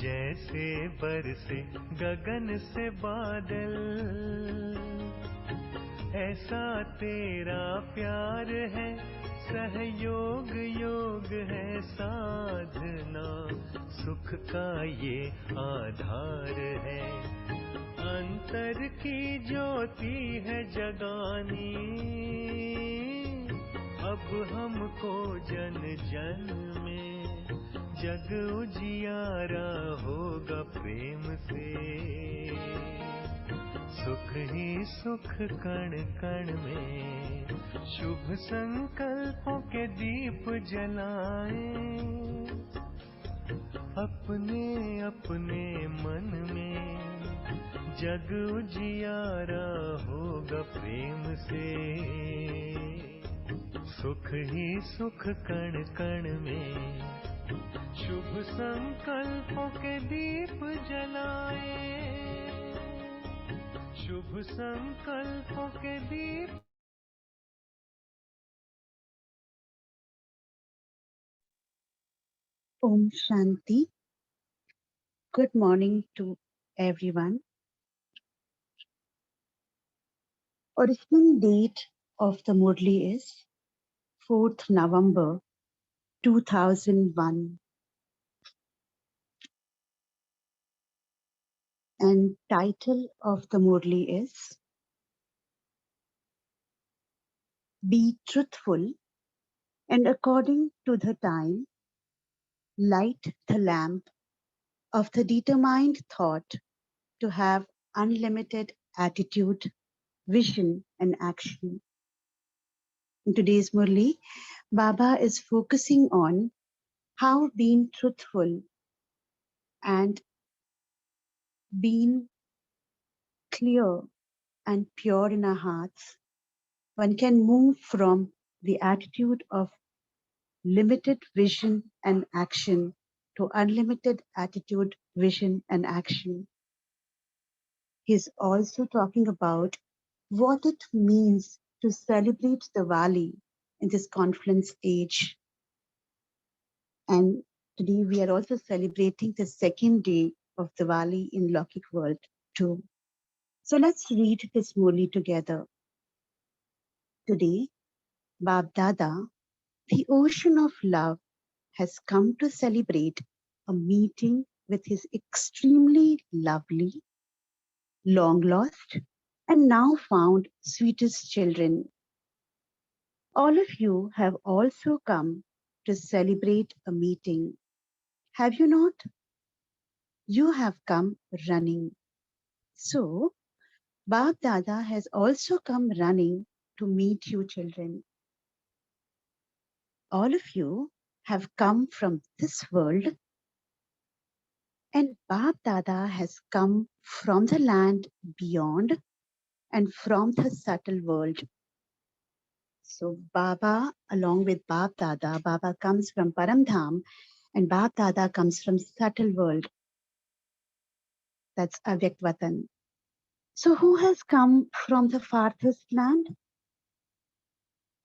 जैसे बरसे गगन से बादल, ऐसा तेरा प्यार है, सहयोग योग है साधना, सुख का ये आधार है। अंतर की ज्योति है जगानी, अब हमको जन जन में जग उजियारा होगा प्रेम से। सुख ही सुख कण कण में, शुभ संकल्पों के दीप जलाएं, अपने अपने मन में जग उजियारा होगा प्रेम से। सुख ही सुख कण कण में, शुभ संकल्पों के दीप जलाए, शुभ संकल्पों के दीप। Om Shanti. Good morning to everyone. Original date of the Murli is 4th November 2001. And title of the Murli is Be Truthful, and according to the time, light the lamp of the determined thought to have unlimited attitude, vision and action. In today's Murli, Baba is focusing on how being truthful and being clear and pure in our hearts, one can move from the attitude of limited vision and action to unlimited attitude, vision and action. He's also talking about what it means to celebrate Diwali in this confluence age. And today we are also celebrating the second day of Diwali in Lokik world too. So let's read this Murli together. Today, Bab Dada, the ocean of love, has come to celebrate a meeting with his extremely lovely, long lost, and now found sweetest children. All of you have also come to celebrate a meeting. Have you not? You have come running. So, Bab Dada has also come running to meet you children. All of you have come from this world, and Bab Dada has come from the land beyond and from the subtle world. So Baba, along with Bab Dada, Baba comes from Paramdham and Bab Dada comes from subtle world. That's Avyakt Vatan. So who has come from the farthest land?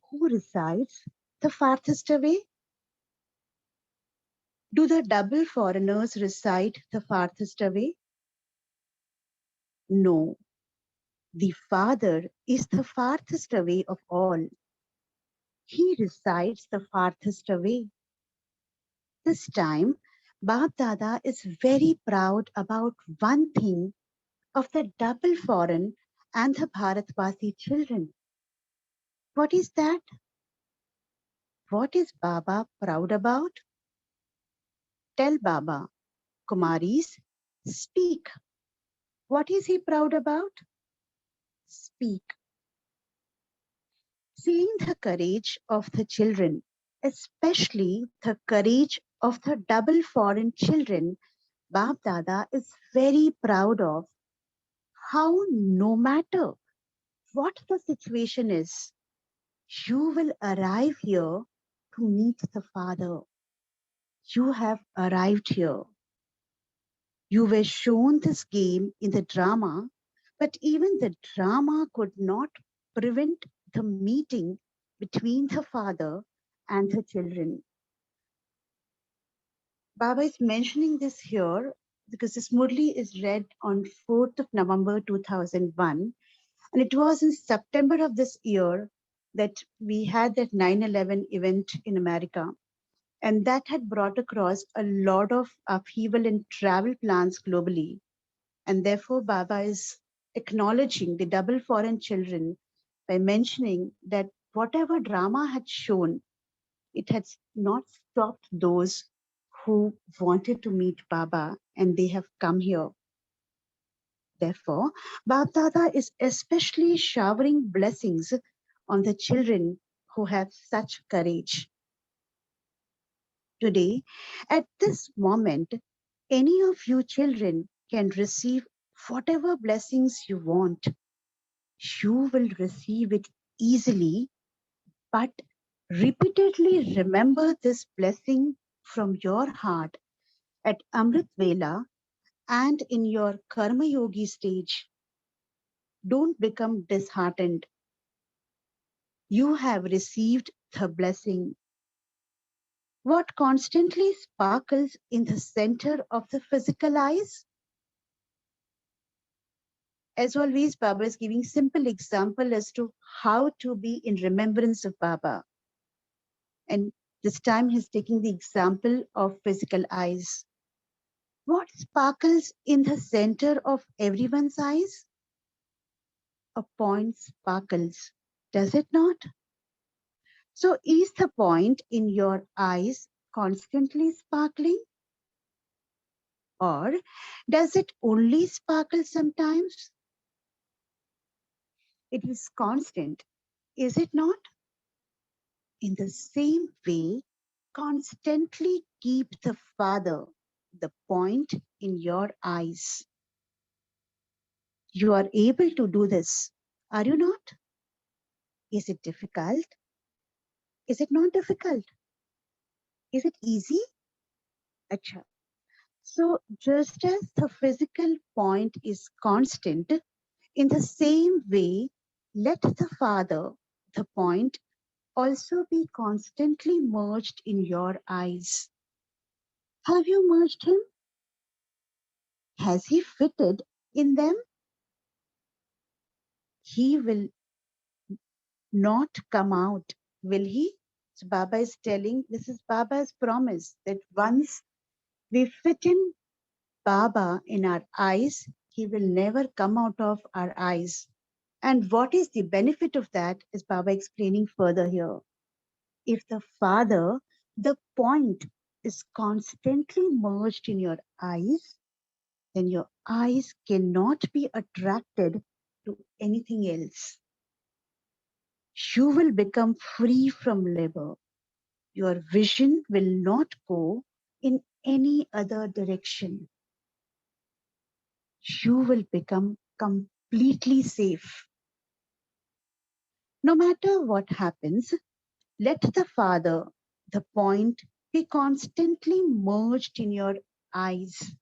Who resides the farthest away? Do the double foreigners reside the farthest away? No. The Father is the farthest away of all. He resides the farthest away. This time, Bab Dada is very proud about one thing of the double foreign and the Bharatvasi children. What is that? What is Baba proud about? Tell Baba, Kumaris, speak. What is he proud about? Speak. Seeing the courage of the children, especially the courage of the double foreign children, Bab Dada is very proud of how no matter what the situation is, you will arrive here to meet the Father. You have arrived here. You were shown this game in the drama, but even the drama could not prevent the meeting between the Father and the children. Baba is mentioning this here because this Murli is read on 4th of November 2001. And it was in September of this year that we had that 9/11 event in America. And that had brought across a lot of upheaval in travel plans globally. And therefore, Baba is acknowledging the double foreign children by mentioning that whatever drama had shown, it had not stopped those who wanted to meet Baba, and they have come here. Therefore, Bab Dada is especially showering blessings on the children who have such courage. Today, at this moment, any of you children can receive whatever blessings you want. You will receive it easily, but repeatedly remember this blessing from your heart at Amrit Vela and in your Karma Yogi stage. Don't become disheartened. You have received the blessing. What constantly sparkles in the center of the physical eyes? As always, Baba is giving simple example as to how to be in remembrance of Baba. And this time he's taking the example of physical eyes. What sparkles in the center of everyone's eyes? A point sparkles, does it not? So is the point in your eyes constantly sparkling? Or does it only sparkle sometimes? It is constant, is it not? In the same way, constantly keep the Father, the point in your eyes. You are able to do this, are you not? Is it difficult? Is it not difficult? Is it easy? Acha. So just as the physical point is constant, in the same way, let the Father, the point, also be constantly merged in your eyes. Have you merged him? Has he fitted in them? He will not come out, will he? So Baba is telling, this is Baba's promise that once we fit in Baba in our eyes, he will never come out of our eyes. And what is the benefit of that is Baba explaining further here. If the Father, the point, is constantly merged in your eyes, then your eyes cannot be attracted to anything else. You will become free from labor. Your vision will not go in any other direction. You will become completely safe. No matter what happens, let the Father, the point, be constantly merged in your eyes.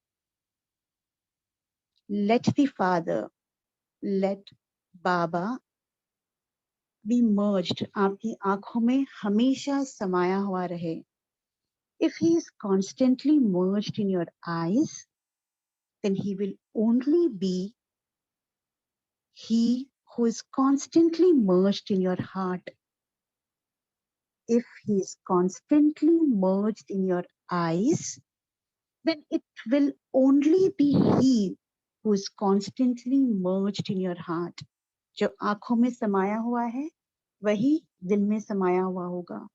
Let the Father, let Baba be merged. आपकी आंखों में हमेशा समाया हुआ रहे. If he is constantly merged in your eyes, then he will only be he who is constantly merged in your heart. If he is constantly merged in your eyes, then it will only be he who is constantly merged in your heart. जो आंखों में समाया हुआ है, वही दिल में समाया हुआ होगा.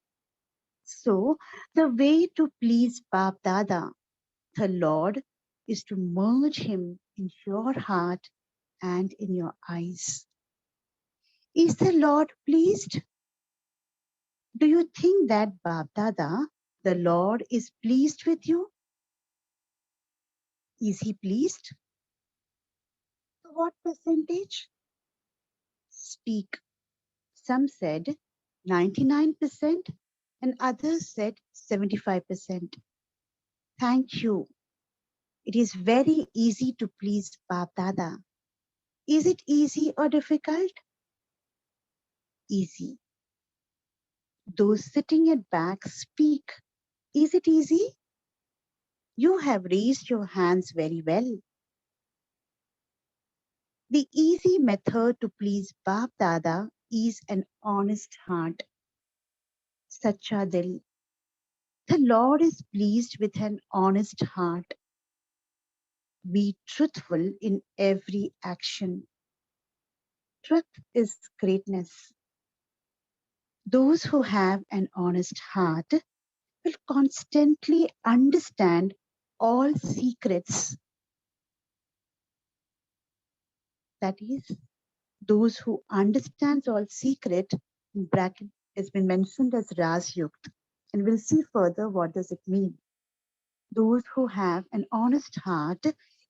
So, the way to please Bap Dada, the Lord, is to merge him in your heart and in your eyes. Is the Lord pleased? Do you think that Bap Dada, the Lord, is pleased with you? Is he pleased? To what percentage? Speak. Some said 99% and others said 75%. Thank you. It is very easy to please Bap Dada. Is it easy or difficult? Easy. Those sitting at back speak. Is it easy? You have raised your hands very well. The easy method to please Bap Dada is an honest heart. Sacha Dil. The Lord is pleased with an honest heart. Be truthful in every action. Truth is greatness. Those who have an honest heart will constantly understand all secrets. That is, those who understands all secret, in bracket has been mentioned as Rajyoga. And we'll see further what does it mean. Those who have an honest heart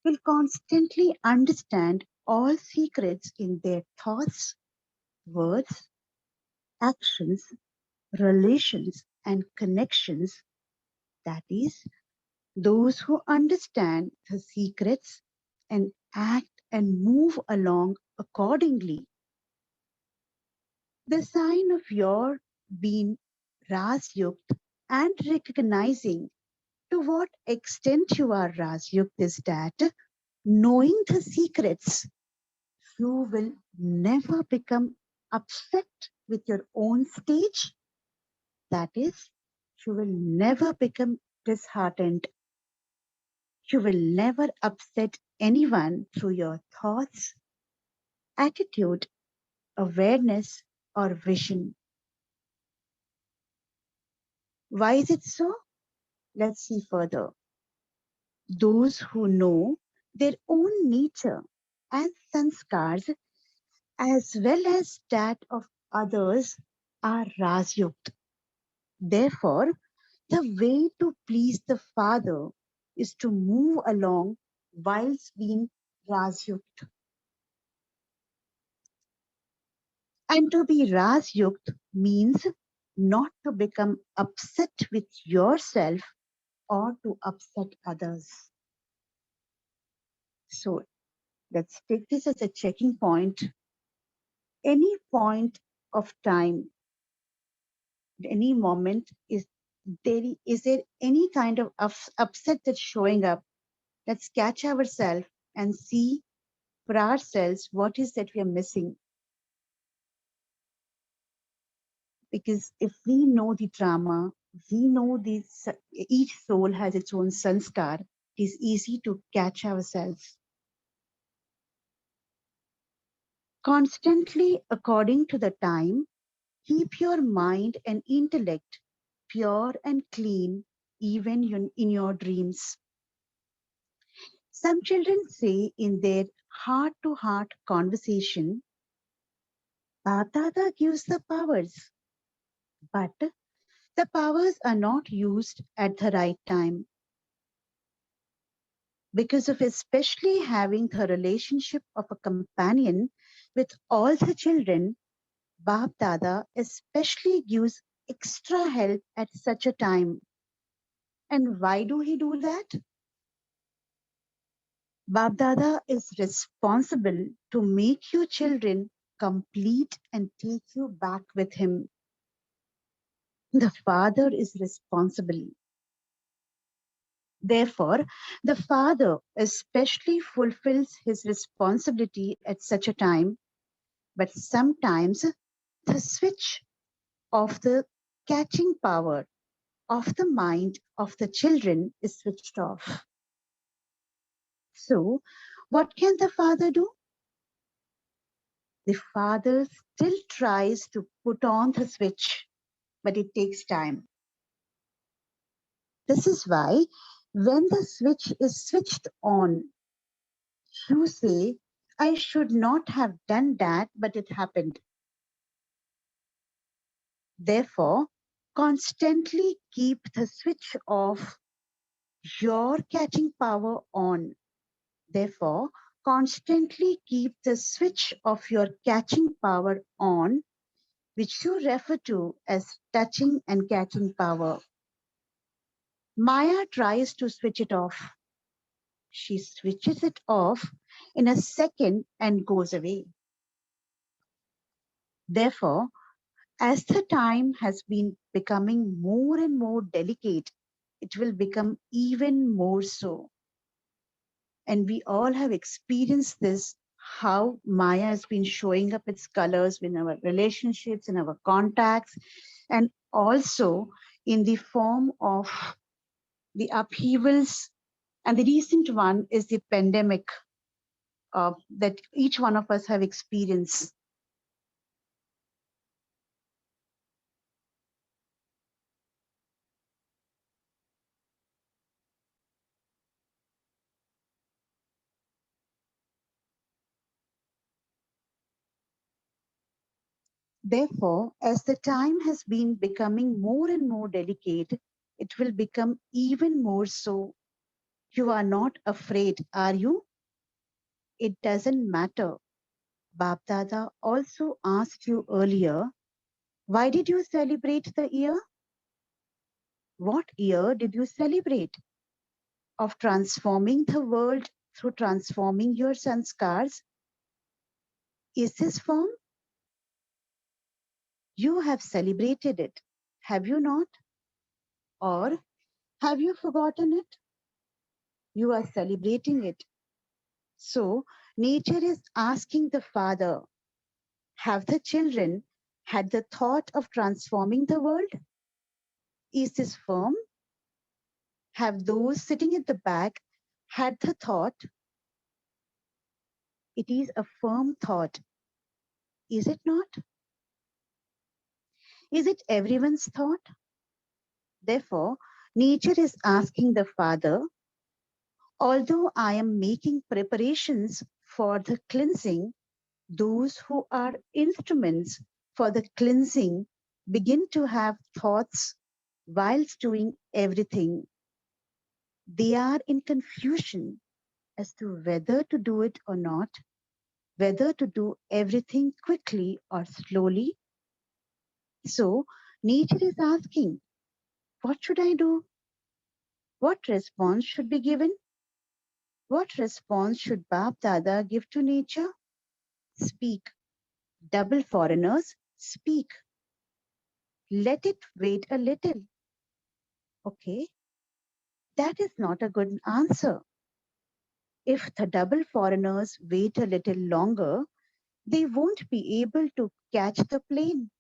will constantly understand all secrets in their thoughts, words, actions, relations, and connections. That is, those who understand the secrets and act and move along accordingly. The sign of your being Rasyukt and recognizing to what extent you are Rasyukt is that knowing the secrets, you will never become upset with your own stage. That is, you will never become disheartened. You will never upset anyone through your thoughts, attitude, awareness, or vision. Why is it so? Let's see further. Those who know their own nature and sanskars as well as that of others are Rasyukt. Therefore, the way to please the Father is to move along whilst being Rasyukt. And to be Rasyukt means not to become upset with yourself or to upset others. So let's take this as a checking point. Any point of time, any moment, is there any kind of upset that's showing up? Let's catch ourselves and see for ourselves what is that we are missing. Because if we know the drama, we know this, each soul has its own sanskar, it is easy to catch ourselves. Constantly, according to the time, keep your mind and intellect pure and clean, even in your dreams. Some children say in their heart-to-heart conversation, Dada gives the powers, but the powers are not used at the right time. Because of especially having the relationship of a companion with all the children, Bap Dada especially gives extra help at such a time. And why do he do that? Bap Dada is responsible to make you children complete and take you back with him. The father is responsible. Therefore, the father especially fulfills his responsibility at such a time, but sometimes the switch of the catching power of the mind of the children is switched off. So, what can the father do? The father still tries to put on the switch, but it takes time. This is why when the switch is switched on, you say, I should not have done that, but it happened. Therefore, constantly keep the switch of your catching power on. Therefore, constantly keep the switch of your catching power on, which you refer to as touching and catching power. Maya tries to switch it off. She switches it off in a second and goes away. Therefore, as the time has been becoming more and more delicate it will become even more so. And we all have experienced this, how Maya has been showing up its colors in our relationships, in our contacts, and also in the form of the upheavals. And the recent one is the pandemic that each one of us have experienced. Therefore, as the time has been becoming more and more delicate, it will become even more so. You are not afraid, are you? It doesn't matter. Bab Dada also asked you earlier, why did you celebrate the year? What year did you celebrate? Of transforming the world through transforming your sanskars? Is this form? You have celebrated it, have you not? Or have you forgotten it? You are celebrating it. So, nature is asking the father, have the children had the thought of transforming the world? Is this firm? Have those sitting at the back had the thought? It is a firm thought, is it not? Is it everyone's thought? Therefore, nature is asking the father, although I am making preparations for the cleansing, those who are instruments for the cleansing begin to have thoughts whilst doing everything. They are in confusion as to whether to do it or not, whether to do everything quickly or slowly. So, nature is asking, what should I do? What response should be given? What response should Bab Dada give to nature? Speak. Double foreigners, speak. Let it wait a little. Okay, that is not a good answer. If the double foreigners wait a little longer, they won't be able to catch the plane.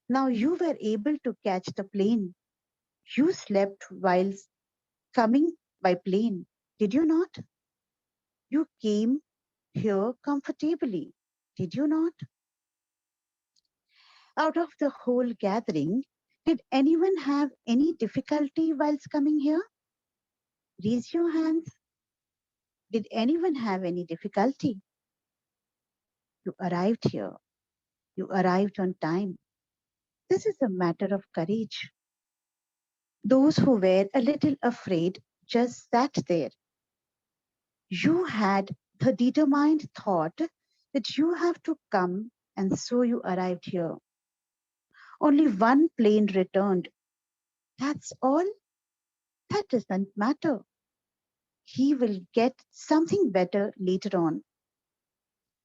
Now you were able to catch the plane. You slept while coming by plane, did you not? You came here comfortably, did you not? Out of the whole gathering, did anyone have any difficulty whilst coming here? Raise your hands. Did anyone have any difficulty? You arrived here. You arrived on time. This is a matter of courage. Those who were a little afraid just sat there. You had the determined thought that you have to come, and so you arrived here. Only one plane returned. That's all. That doesn't matter. He will get something better later on.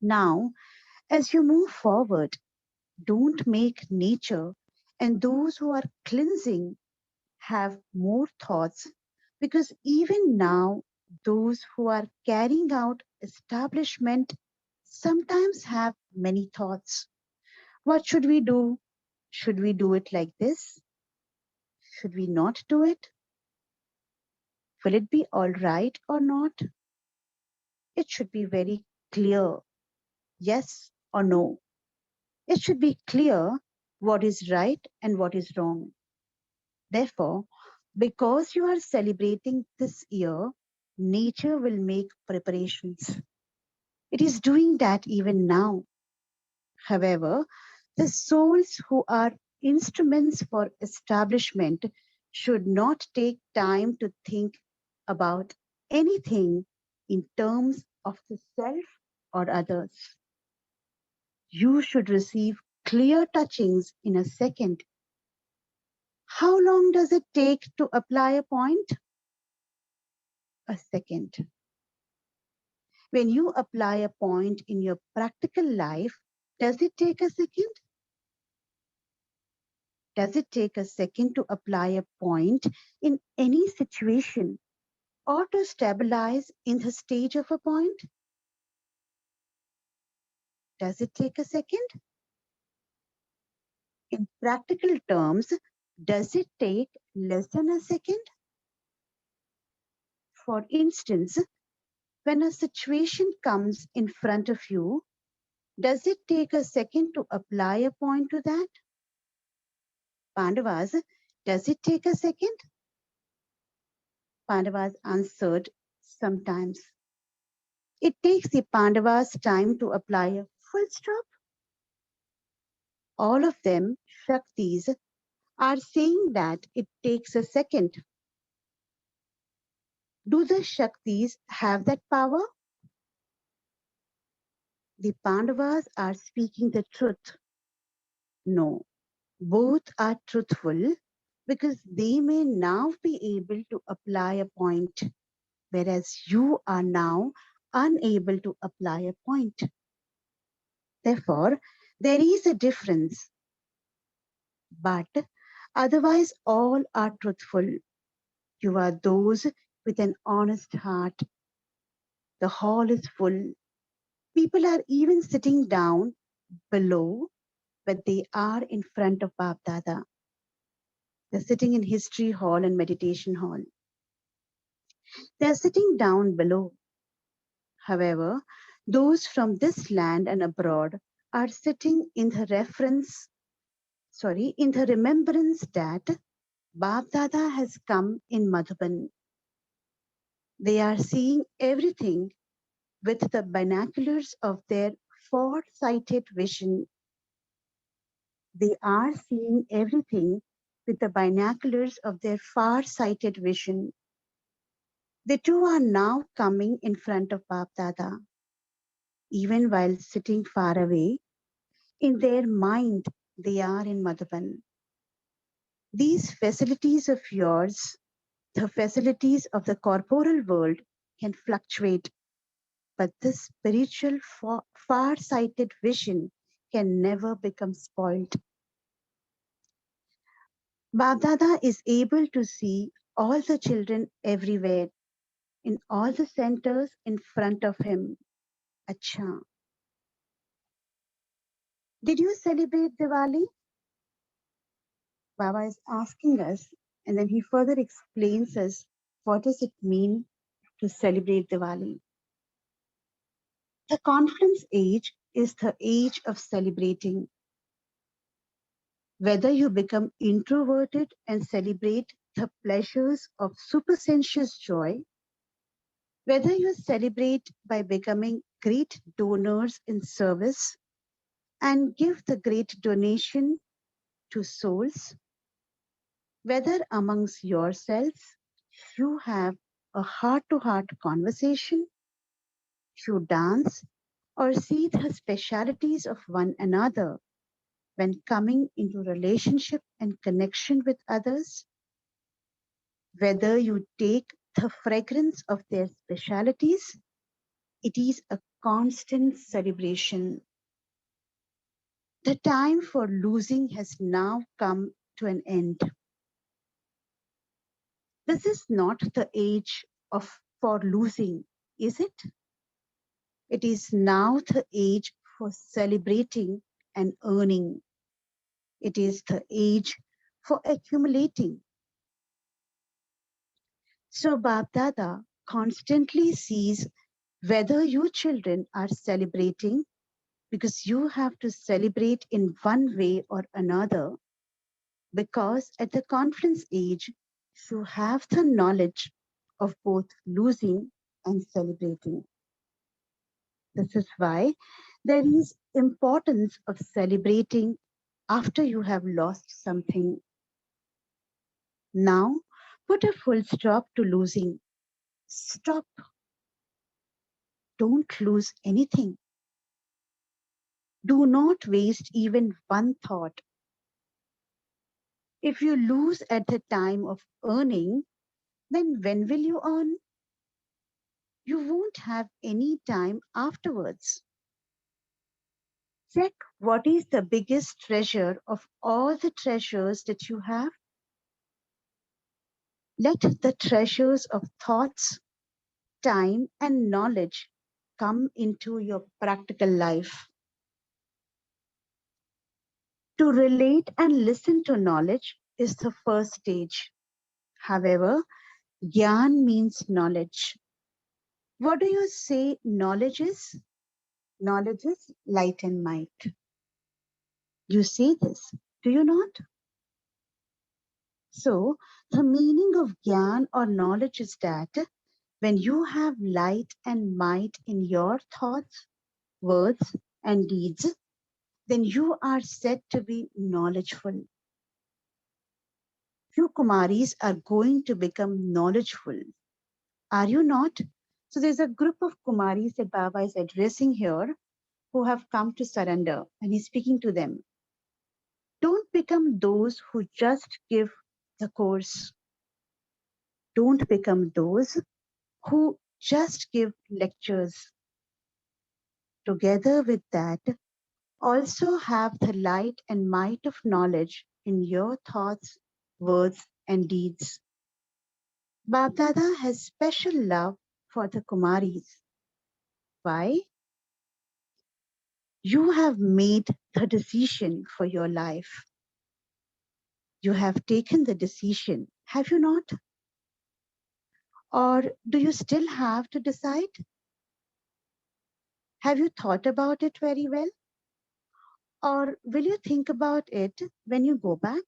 Now, as you move forward, don't make nature and those who are cleansing have more thoughts, because even now, those who are carrying out establishment sometimes have many thoughts. What should we do? Should we do it like this? Should we not do it? Will it be all right or not? It should be very clear, yes or no. It should be clear what is right and what is wrong. Therefore, because you are celebrating this year, nature will make preparations. It is doing that even now. However, the souls who are instruments for establishment should not take time to think about anything in terms of the self or others. You should receive clear touchings in a second. How long does it take to apply a point? A second. When you apply a point in your practical life, does it take a second? Does it take a second to apply a point in any situation or to stabilize in the stage of a point? Does it take a second? In practical terms, does it take less than a second? For instance, when a situation comes in front of you, does it take a second to apply a point to that? Pandavas, does it take a second? Pandavas answered, sometimes. It takes the Pandavas time to apply a full stop. All of them, Shaktis, are saying that it takes a second. Do the Shaktis have that power? The Pandavas are speaking the truth. No, both are truthful because they may now be able to apply a point, whereas you are now unable to apply a point. Therefore, there is a difference. But otherwise, all are truthful. You are those with an honest heart. The hall is full. People are even sitting down below, but they are in front of Bab Dada. They're sitting in history hall and meditation hall. They're sitting down below. However, those from this land and abroad are sitting in the in the remembrance that Bab Dada has come in Madhuban. They are seeing everything with the binoculars of their far-sighted vision. They are seeing everything with the binoculars of their far-sighted vision. The two are now coming in front of Bab Dada. Even while sitting far away, in their mind, they are in Madhuban. These facilities of yours, the facilities of the corporal world, can fluctuate, but this spiritual far-sighted vision can never become spoiled. Bab-Dada is able to see all the children everywhere, in all the centers in front of him. Acha. Did you celebrate Diwali? Baba is asking us, and then he further explains us what does it mean to celebrate Diwali. The confluence age is the age of celebrating. Whether you become introverted and celebrate the pleasures of supersensuous joy, whether you celebrate by becoming great donors in service and give the great donation to souls, whether amongst yourselves you have a heart-to-heart conversation, you dance, or see the specialities of one another when coming into relationship and connection with others, whether you take the fragrance of their specialities, it is a constant celebration. The time for losing has now come to an end. This is not the age for losing, is it? It is now the age for celebrating and earning. It is the age for accumulating. So Bab Dada constantly sees whether you children are celebrating, because you have to celebrate in one way or another, because at the conference age, you have the knowledge of both losing and celebrating. This is why there is importance of celebrating after you have lost something. Now, put a full stop to losing. Stop. Don't lose anything. Do not waste even one thought. If you lose at the time of earning, then when will you earn? You won't have any time afterwards. Check what is the biggest treasure of all the treasures that you have. Let the treasures of thoughts, time, and knowledge come into your practical life. To relate and listen to knowledge is the first stage. However, Gyan means knowledge. What do you say knowledge is? Knowledge is light and might. You say this, do you not? So, the meaning of Gyan or knowledge is that when you have light and might in your thoughts, words, and deeds, then you are said to be knowledgeful. You Kumaris are going to become knowledgeful. Are you not? So there's a group of Kumaris that Baba is addressing here who have come to surrender, and he's speaking to them. Don't become those who just give the course. Don't become those who just give lectures. Together with that, also have the light and might of knowledge in your thoughts, words, and deeds. Bapdada has special love for the Kumaris. Why? You have made the decision for your life. You have taken the decision, have you not? Or do you still have to decide? Have you thought about it very well? Or will you think about it when you go back?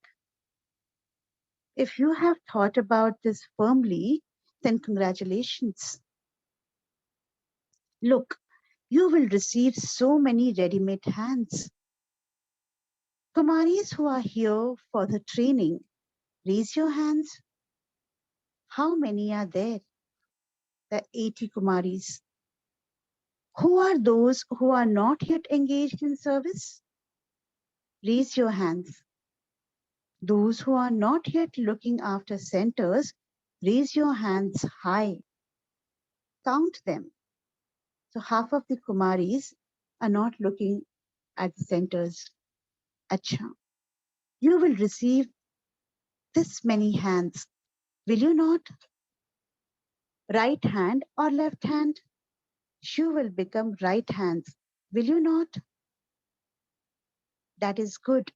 If you have thought about this firmly, then congratulations. Look, you will receive so many ready-made hands. Kumaris who are here for the training, raise your hands. How many are there? The 80 Kumaris. Who are those who are not yet engaged in service? Raise your hands. Those who are not yet looking after centers, raise your hands high. Count them. So half of the Kumaris are not looking at the centers. Acha. You will receive this many hands. Will you not? Right hand or left hand? You will become right hands. Will you not? That is good.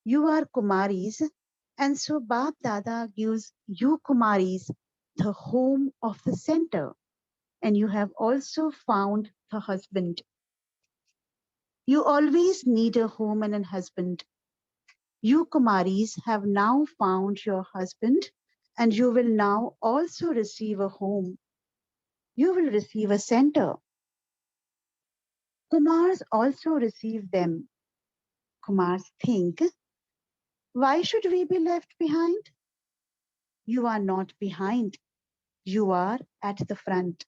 You are Kumaris, and so Bap Dada gives you Kumaris the home of the center, and you have also found the husband. You always need a home and a husband. You Kumaris have now found your husband, and you will now also receive a home. You will receive a center. Kumars also receive them. Kumars think, why should we be left behind? You are not behind. You are at the front.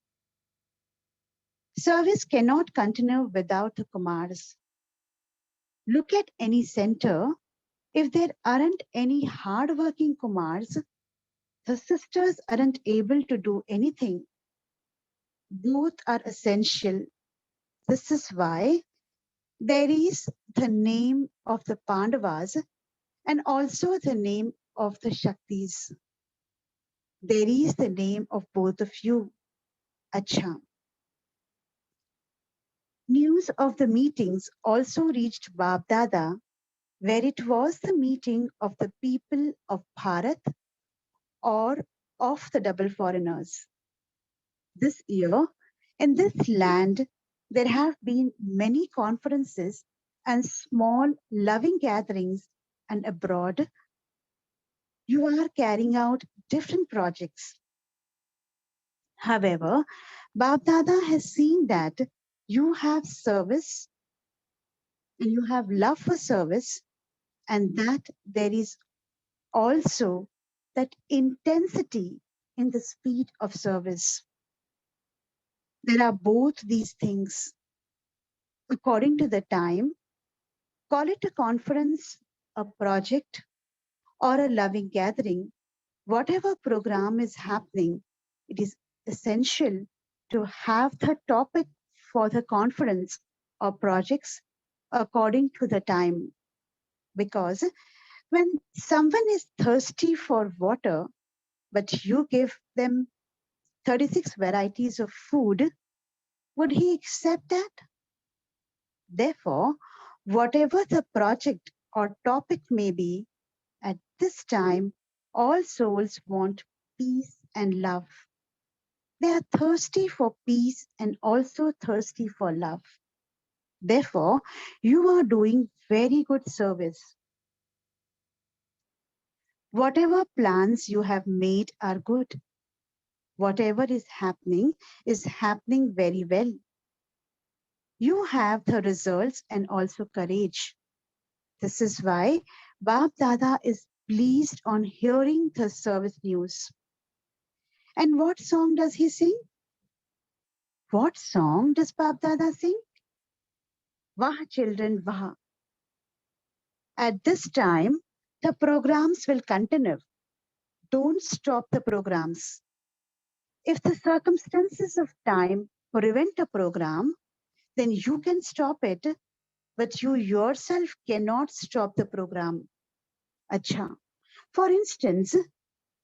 Service cannot continue without the Kumars. Look at any center. If there aren't any hardworking Kumars, the sisters aren't able to do anything. Both are essential. This is why there is the name of the Pandavas and also the name of the Shaktis. There is the name of both of you. Acha. News of the meetings also reached Bab Dada, where it was the meeting of the people of Bharat or of the double foreigners. This year, in this land, there have been many conferences and small loving gatherings, and abroad, you are carrying out different projects. However, Bab Dada has seen that you have service and you have love for service, and that there is also that intensity in the speed of service. There are both these things. According to the time, call it a conference, a project, or a loving gathering. Whatever program is happening, it is essential to have the topic for the conference or projects according to the time. Because when someone is thirsty for water, but you give them 36 varieties of food, would he accept that? Therefore, whatever the project or topic may be, at this time, all souls want peace and love. They are thirsty for peace and also thirsty for love. Therefore, you are doing very good service. Whatever plans you have made are good. Whatever is happening very well. You have the results and also courage. This is why Bab Dada is pleased on hearing the service news. And what song does he sing? What song does Bab Dada sing? Wah children, wah. At this time, the programs will continue. Don't stop the programs. If the circumstances of time prevent a program, then you can stop it, but you yourself cannot stop the program. Acha. For instance,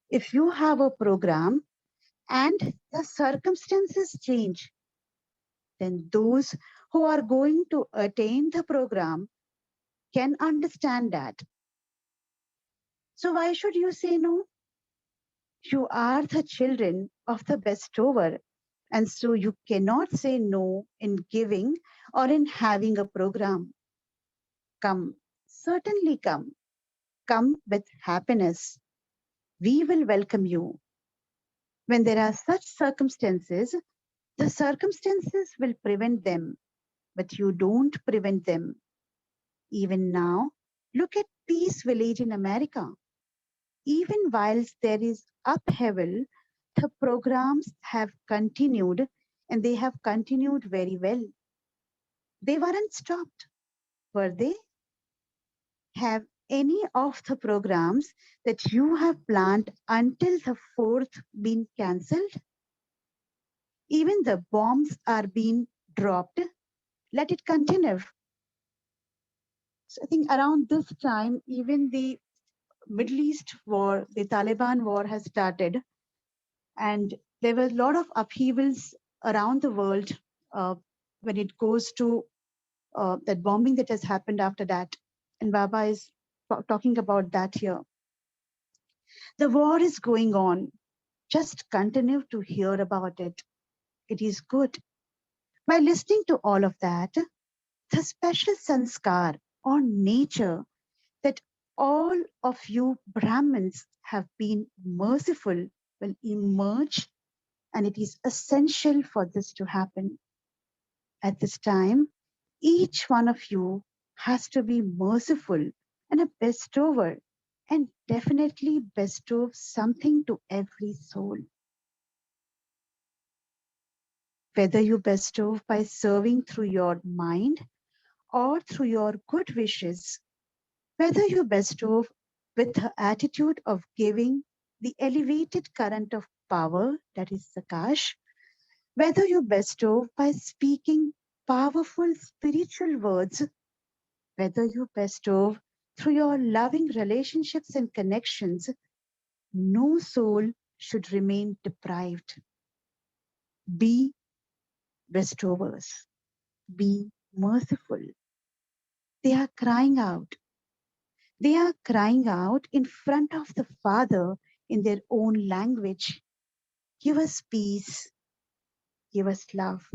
if you have a program and the circumstances change, then those who are going to attain the program can understand that. So why should you say no? You are the children of the bestower, and so you cannot say no in giving or in having a program. Come, certainly come. Come with happiness. We will welcome you. When there are such circumstances, the circumstances will prevent them, but you don't prevent them. Even now, look at Peace Village in America. Even whilst there is upheaval, the programs have continued and they have continued very well. They weren't stopped, were they? Have any of the programs that you have planned until the 4th been cancelled? Even the bombs are being dropped. Let it continue. So I think around this time, even the Middle East war, the Taliban war has started, and there were a lot of upheavals around the world when it goes to that bombing that has happened after that. And Baba is talking about that here. The war is going on. Just continue to hear about it. It is good. By listening to all of that, the special sanskar or nature that all of you Brahmins have been merciful will emerge, and it is essential for this to happen. At this time, each one of you has to be merciful and a bestower, and definitely bestow something to every soul. Whether you bestow by serving through your mind or through your good wishes, whether you bestow with the attitude of giving the elevated current of power, that is Sakash, whether you bestow by speaking powerful spiritual words, whether you bestow through your loving relationships and connections, no soul should remain deprived. Be bestowers. Be merciful. They are crying out. They are crying out in front of the Father in their own language. Give us peace. Give us love.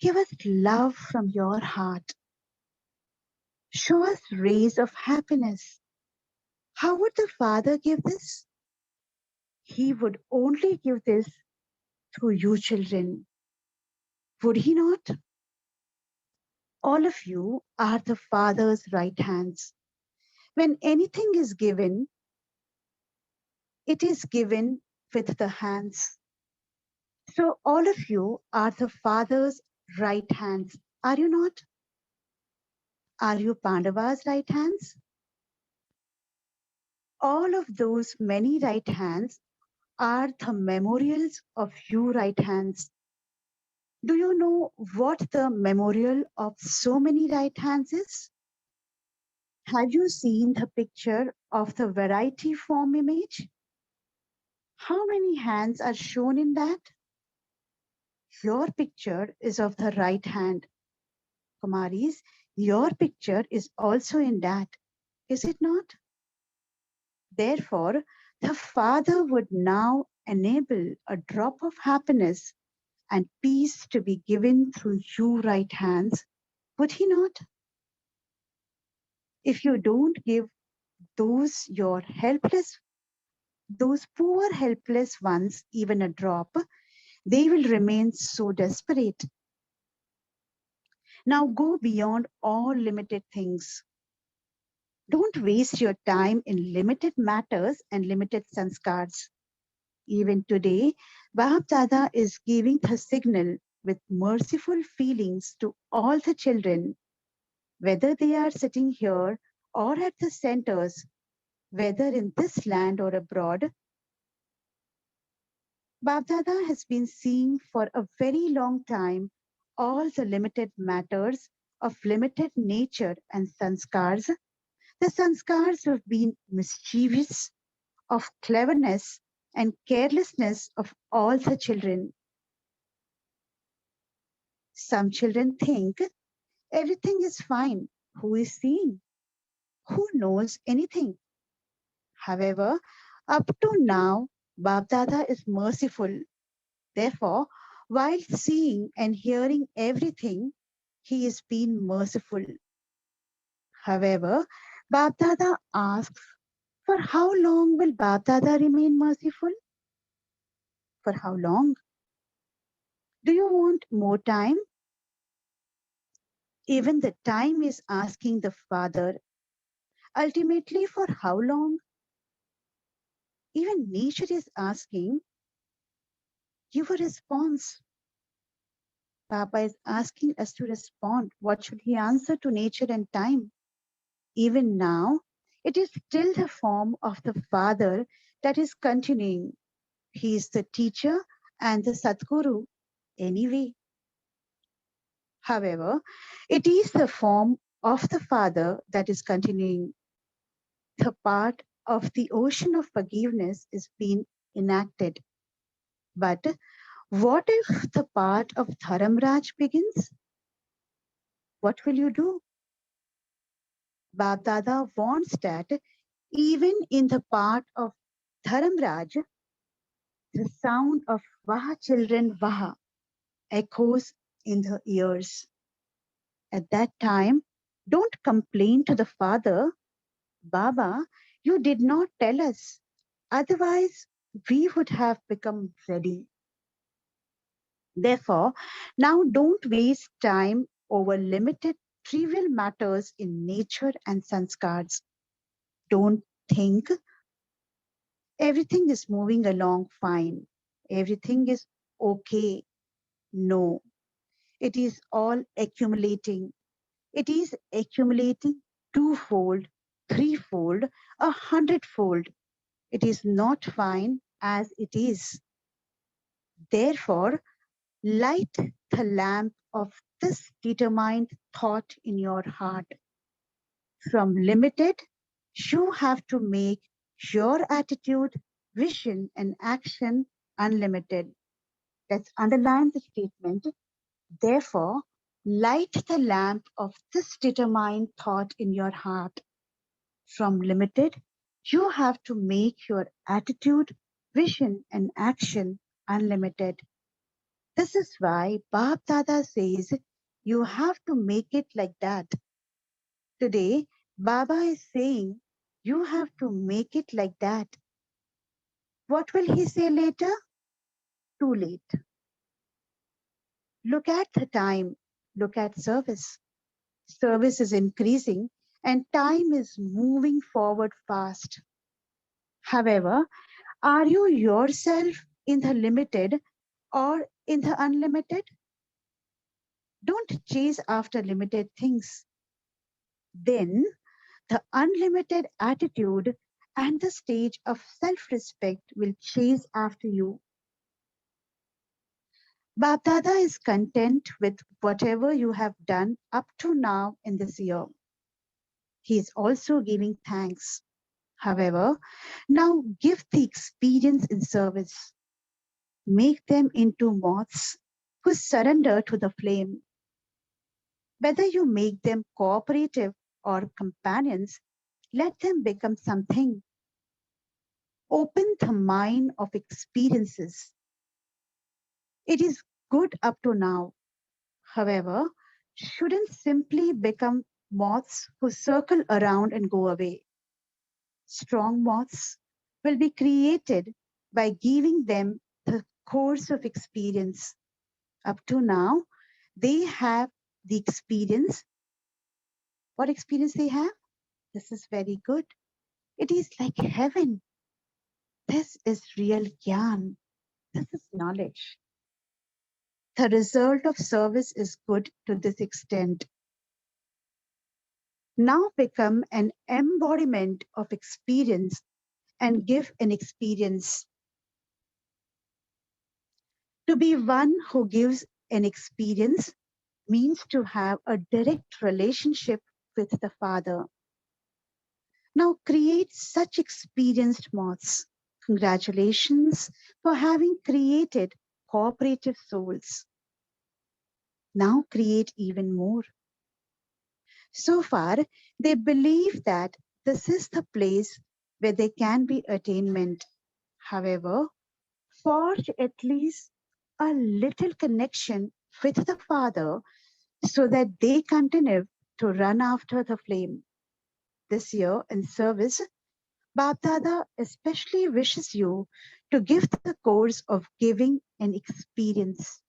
Give us love from your heart. Show us rays of happiness. How would the Father give this? He would only give this through you children. Would he not? All of you are the Father's right hands. When anything is given, it is given with the hands. So all of you are the Father's right hands. Are you not? Are you Pandava's right hands? All of those many right hands are the memorials of you right hands. Do you know what the memorial of so many right hands is? Have you seen the picture of the variety form image? How many hands are shown in that? Your picture is of the right hand. Kumaris, your picture is also in that, is it not? Therefore, the Father would now enable a drop of happiness and peace to be given through you right hands, would he not? If you don't give those your helpless, those poor helpless ones even a drop, they will remain so desperate. Now go beyond all limited things. Don't waste your time in limited matters and limited sanskars. Even today, Bab Dada is giving the signal with merciful feelings to all the children, whether they are sitting here or at the centers, whether in this land or abroad. Bab Dada has been seeing for a very long time all the limited matters of limited nature and sanskars. The sanskars have been mischievous, of cleverness and carelessness of all the children. Some children think everything is fine. Who is seeing? Who knows anything? However, up to now, Bab Dada is merciful. Therefore, while seeing and hearing everything, he is being merciful. However, Bab Dada asks, for how long will Bab Dada remain merciful? For how long? Do you want more time? Even the time is asking the Father. Ultimately, for how long? Even nature is asking, give a response. Papa is asking us to respond. What should he answer to nature and time? Even now, it is still the form of the Father that is continuing. He is the teacher and the Sadguru anyway. However, it is the form of the Father that is continuing. The part of the ocean of forgiveness is being enacted. But what if the part of Dharamraj begins? What will you do? Bab Dada wants that even in the part of Dharamraj, the sound of Vaha children Vaha echoes in the ears. At that time, don't complain to the father, Baba, you did not tell us. Otherwise, we would have become ready. Therefore, now don't waste time over limited trivial matters in nature and sanskars. Don't think everything is moving along fine. Everything is okay. No, it is all accumulating. It is accumulating twofold, threefold, 100-fold. It is not fine as it is. Therefore, light the lamp of this determined thought in your heart. From limited, you have to make your attitude, vision, and action unlimited. Let's underline the statement. Therefore, light the lamp of this determined thought in your heart. From limited, you have to make your attitude, vision, and action unlimited. This is why Bab Dada says you have to make it like that. Today, Baba is saying you have to make it like that. What will he say later? Too late. Look at the time. Look at service. Service is increasing and time is moving forward fast. However, are you yourself in the limited or in the unlimited? Don't chase after limited things. Then the unlimited attitude and the stage of self-respect will chase after you. Bap Dada is content with whatever you have done up to now in this year. He is also giving thanks. However, now give the experience in service. Make them into moths who surrender to the flame. Whether you make them cooperative or companions, let them become something. Open the mine of experiences. It is good up to now. However, shouldn't simply become moths who circle around and go away. Strong moths will be created by giving them the course of experience. Up to now, they have the experience. What experience they have? This is very good. It is like heaven. This is real gyan. This is knowledge. The result of service is good to this extent. Now become an embodiment of experience and give an experience. To be one who gives an experience means to have a direct relationship with the Father. Now create such experienced moths. Congratulations for having created cooperative souls. Now create even more. So far, they believe that this is the place where there can be attainment. However, forge at least a little connection with the Father so that they continue to run after the flame. This year in service, Bap Dada especially wishes you to give the course of giving an experience.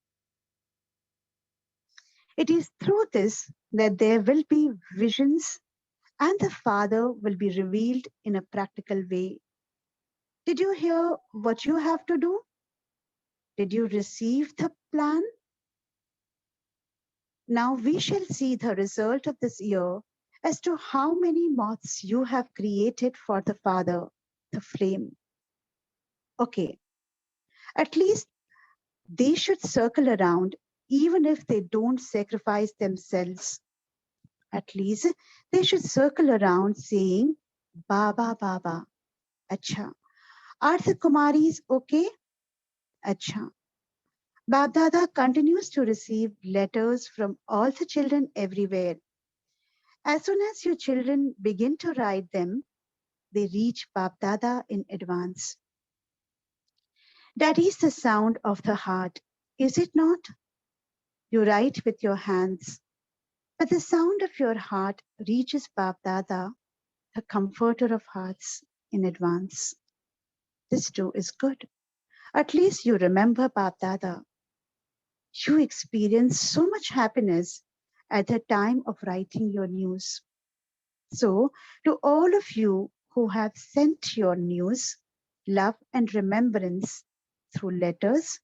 It is through this that there will be visions and the Father will be revealed in a practical way. Did you hear what you have to do? Did you receive the plan? Now we shall see the result of this year as to how many moths you have created for the Father, the flame. Okay, at least they should circle around even if they don't sacrifice themselves. At least they should circle around saying, Baba, Baba. Acha. Are the Kumaris okay? Acha. Bap Dada continues to receive letters from all the children everywhere. As soon as your children begin to write them, they reach Bap Dada in advance. That is the sound of the heart, is it not? You write with your hands, but the sound of your heart reaches Bap Dada, the comforter of hearts, in advance. This too is good. At least you remember Bap Dada. You experience so much happiness at the time of writing your news. So, to all of you who have sent your news, love and remembrance through letters,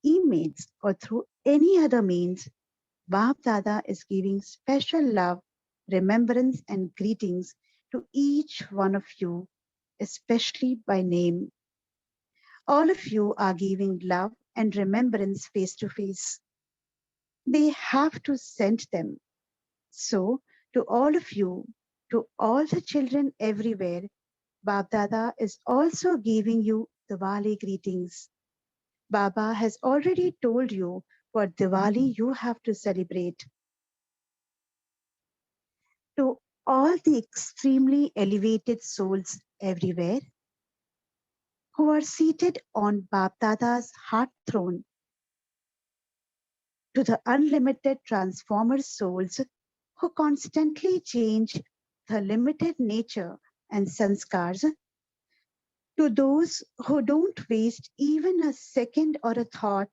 emails, or through any other means, Bap Dada is giving special love, remembrance, and greetings to each one of you, especially by name. All of you are giving love and remembrance face to face. They have to send them. So, to all of you, to all the children everywhere, Bap Dada is also giving you Diwali greetings. Baba has already told you what Diwali you have to celebrate. To all the extremely elevated souls everywhere who are seated on Bap Dada's heart throne, to the unlimited transformer souls who constantly change the limited nature and sanskars, to those who don't waste even a second or a thought,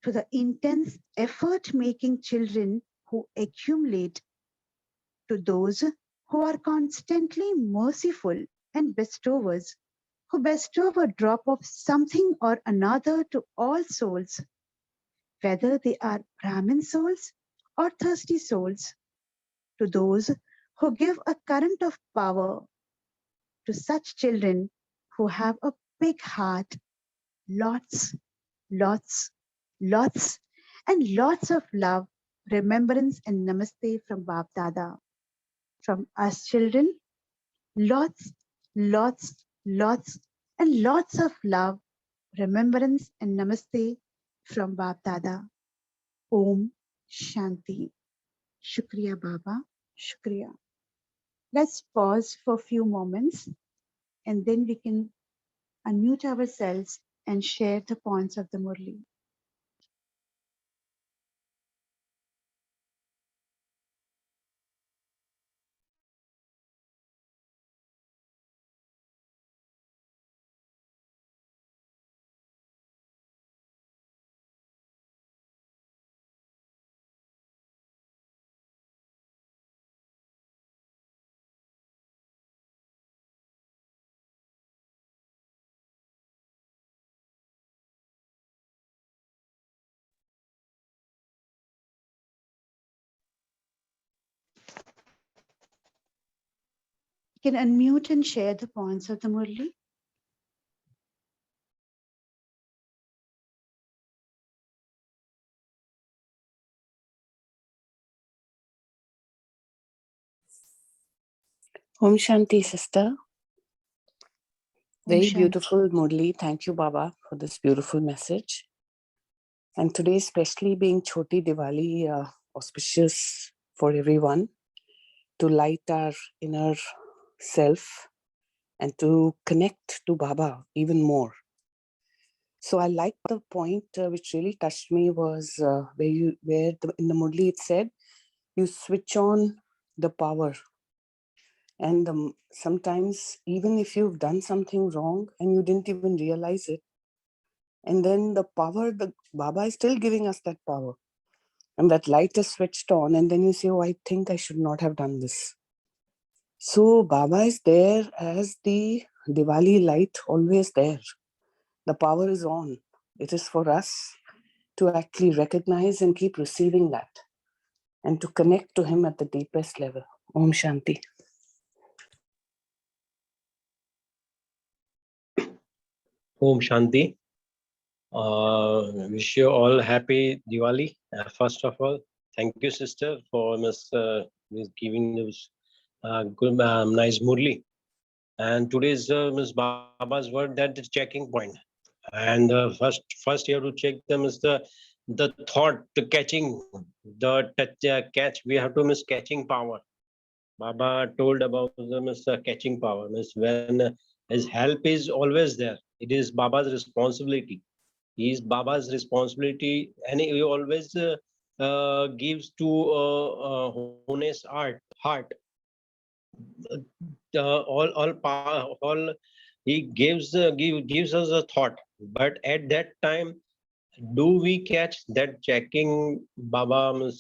to the intense effort making children who accumulate, to those who are constantly merciful and bestowers, who bestow a drop of something or another to all souls, whether they are Brahmin souls or thirsty souls, to those who give a current of power, to such children who have a big heart, lots, lots lots and lots of love, remembrance, and namaste from Bap Dada. From us children, lots, lots, and lots of love, remembrance, and namaste from Bap Dada. Om Shanti. Shukriya Baba. Shukriya. Let's pause for a few moments and then we can unmute ourselves and share the points of the Murli. You can unmute and share the points of the Murli. Om Shanti, sister. Very Shanti. beautiful, Murli. Thank you, Baba, for this beautiful message. And today, especially being Choti Diwali, auspicious for everyone to light our inner self and to connect to Baba even more. So I like the point which really touched me was in the Murli it said, you switch on the power. And sometimes even if you've done something wrong and you didn't even realize it, and then the power, the Baba is still giving us that power. And that light is switched on and then you say, oh, I think I should not have done this. So Baba is there as the Diwali light, always there. The power is on. It is for us to actually recognize and keep receiving that and to connect to him at the deepest level. Om Shanti. Om Shanti. Wish you all happy Diwali. First of all, thank you, sister, for giving this good, nice Murli. And today's Miss Baba's word, that is checking point. And first you have to check them is the thought, the catching, the catch. We have to miss catching power. Baba told about the catching power. Miss when his help is always there. It is Baba's responsibility. He is Baba's responsibility, and he always gives to honest heart. All he gives us a thought, but at that time, do we catch that checking? Baba want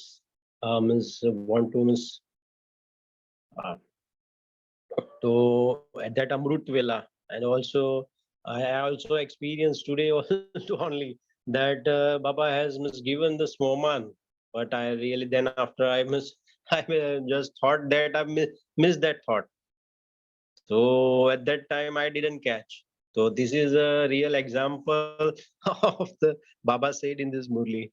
to uh, so at that Amrut Vela, and also I also experienced today only that Baba has given the Smoman, but I really then after I just thought that I missed that thought. So at that time I didn't catch. So this is a real example of the Baba said in this Murli.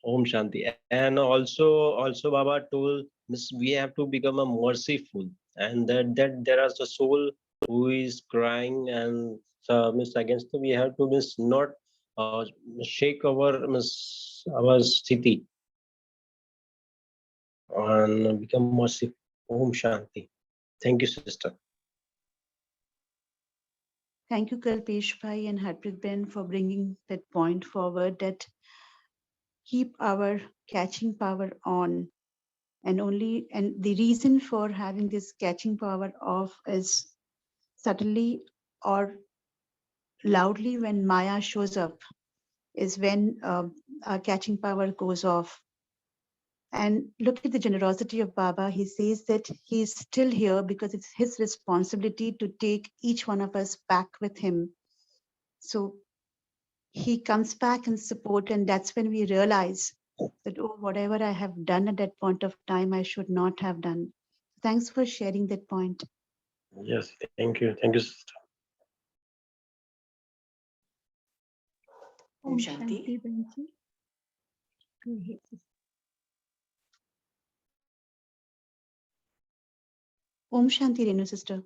Om Shanti. And also Baba told this, we have to become a merciful, and that there is a soul who is crying and against we have to not shake our sthiti and become merciful. Om Shanti. Thank you, sister. Thank you, Kalpesh Bhai and Harpreet Ben, for bringing that point forward, that keep our catching power on. And the reason for having this catching power off is subtly or loudly when Maya shows up, is when our catching power goes off. And look at the generosity of Baba. He says that he is still here because it's his responsibility to take each one of us back with him. So he comes back and support, and that's when we realize that, oh, whatever I have done at that point of time, I should not have done. Thanks for sharing that point. Yes, thank you, sister. Om Shanti. Benji. Go ahead. Om Shanti, Renu sister.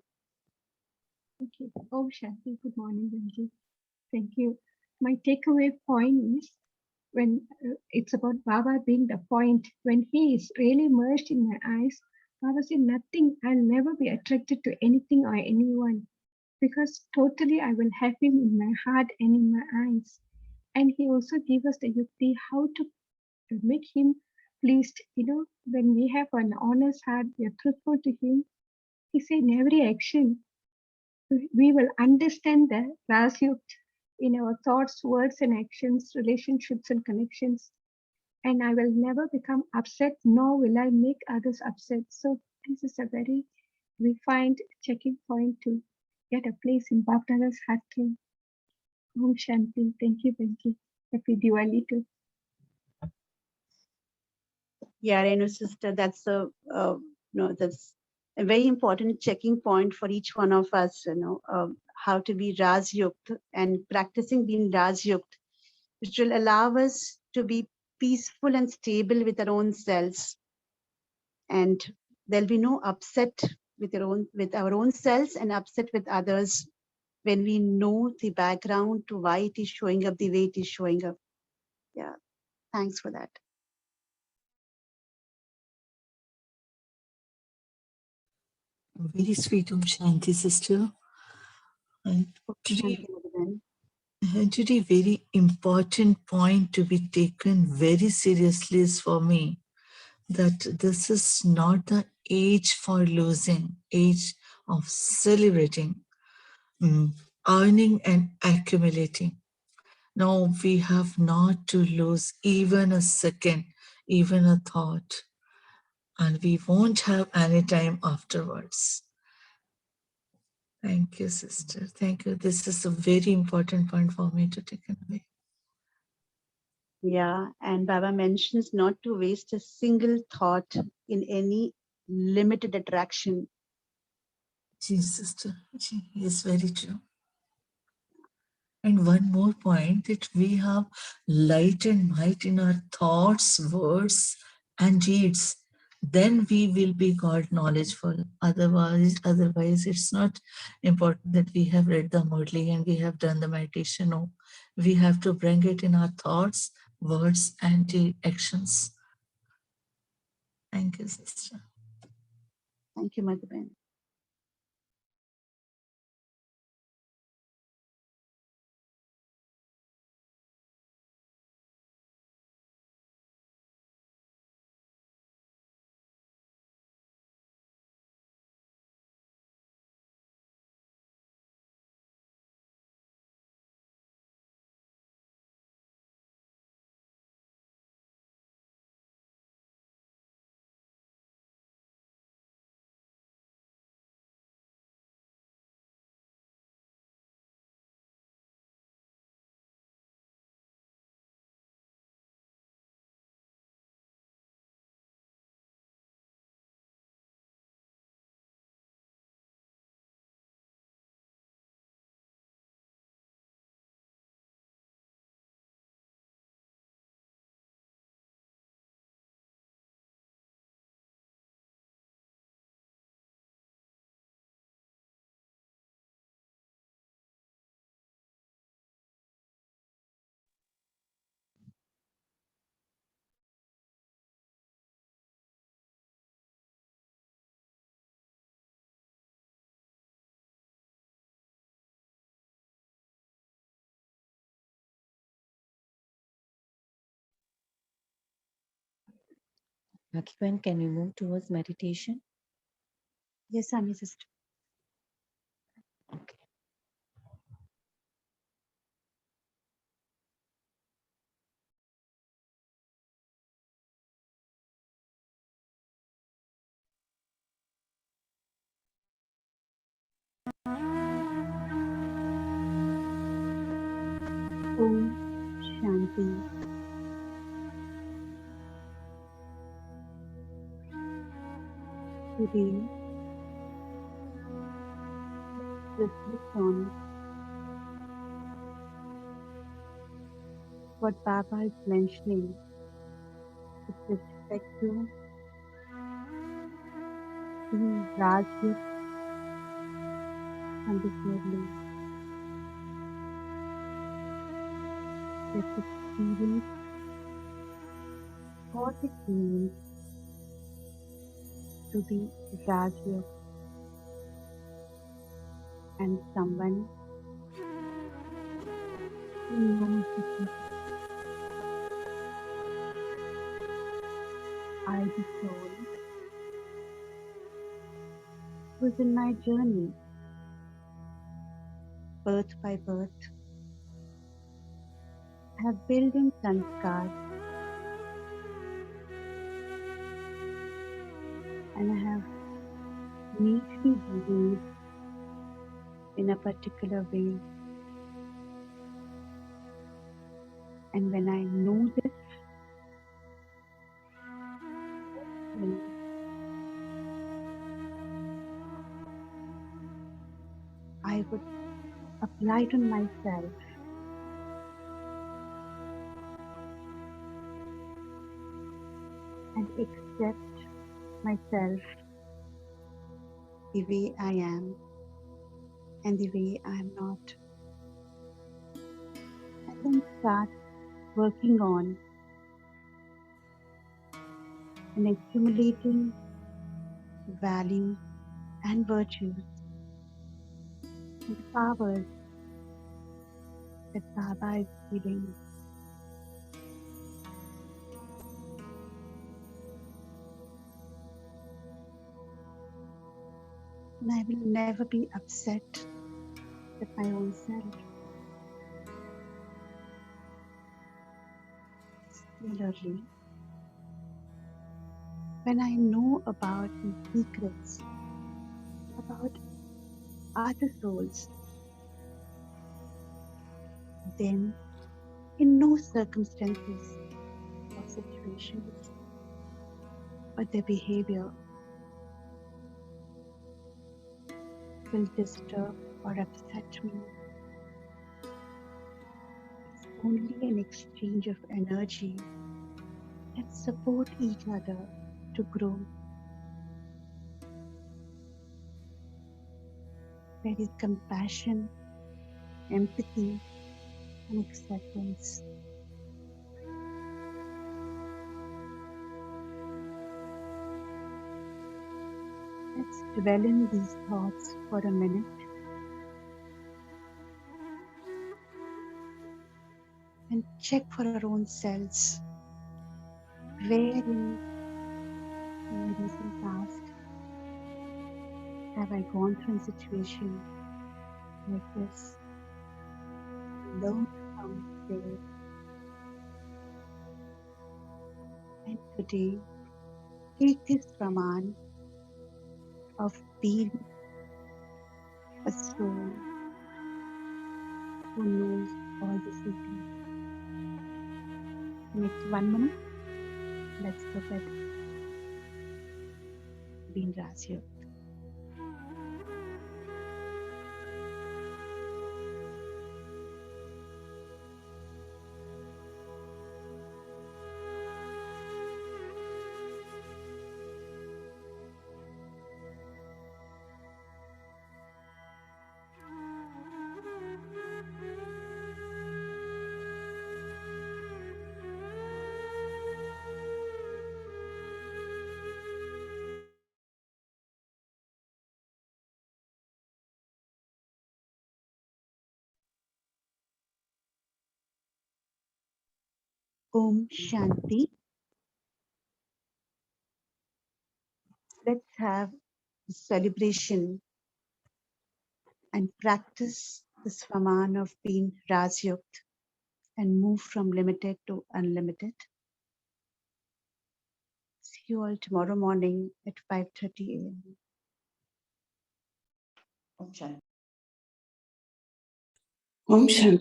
Okay. Om Shanti. Good morning, Benji. Thank you. My takeaway point is when it's about Baba being the point. When he is really merged in my eyes, Baba said, nothing, I'll never be attracted to anything or anyone because totally I will have him in my heart and in my eyes. And he also gave us the yukti how to make him pleased. You know, when we have an honest heart, we are truthful to him. He said in every action, we will understand the Rasyuk in our thoughts, words, and actions, relationships, and connections. And I will never become upset, nor will I make others upset. So this is a very refined checking point to get a place in Bhakta's heart too. Om Shanti. Thank you, Benji. Happy Diwali too. Yeah, Renu sister, that's that's a very important checking point for each one of us, how to be Rajyukt and practicing being Rajyukt, which will allow us to be peaceful and stable with our own selves. And there'll be no upset with our own selves and upset with others when we know the background to why it is showing up the way it is showing up. Yeah, thanks for that. Very sweet Om Shanti, sister. And today, today, very important point to be taken very seriously is for me that this is not the age for losing, age of celebrating, earning and accumulating. No, we have not to lose even a second, even a thought, and we won't have any time afterwards. Thank you, sister. Thank you. This is a very important point for me to take away. Yeah, and Baba mentions not to waste a single thought in any limited attraction. Yes, sister. Yes, very true. And one more point, that we have light and might in our thoughts, words, and deeds. Then we will be God knowledgeful. Otherwise, it's not important that we have read the Murli and we have done the meditation. No, we have to bring it in our thoughts, words, and actions. Thank you, sister. Thank you, Mother Ben. Akivan, can you move towards meditation? Yes, Ami sister. Okay. Om Shanti. Today, reflect on what Baba is mentioning with respect to being Rajyoga and this Murli. Let's experience what it means to be Rajyoga and someone who knows the truth. I, the soul, was in my journey, birth by birth, have built in sanskar and I have neatly behaved in a particular way. And when I know this, then I would apply it on myself and accept myself the way I am and the way I am not. And then start working on and accumulating values and virtues and the powers that Baba is giving. And I will never be upset with my own self. Similarly, when I know about the secrets about other souls, then in no circumstances or situations or their behavior will disturb or upset me. It's only an exchange of energy that support each other to grow. There is compassion, empathy, and acceptance. Let's dwell in these thoughts for a minute. And check for our own selves. Where in my recent past have I gone through a situation like this? Learn from there. And today, take this Brahman of being a soul who knows all the secrets. Next 1 minute, let's look at being Rajyoga. Om Shanti. Let's have a celebration and practice this Brahman of being Rajyoga and move from limited to unlimited. See you all tomorrow morning at 5:30 a.m. Om Shanti.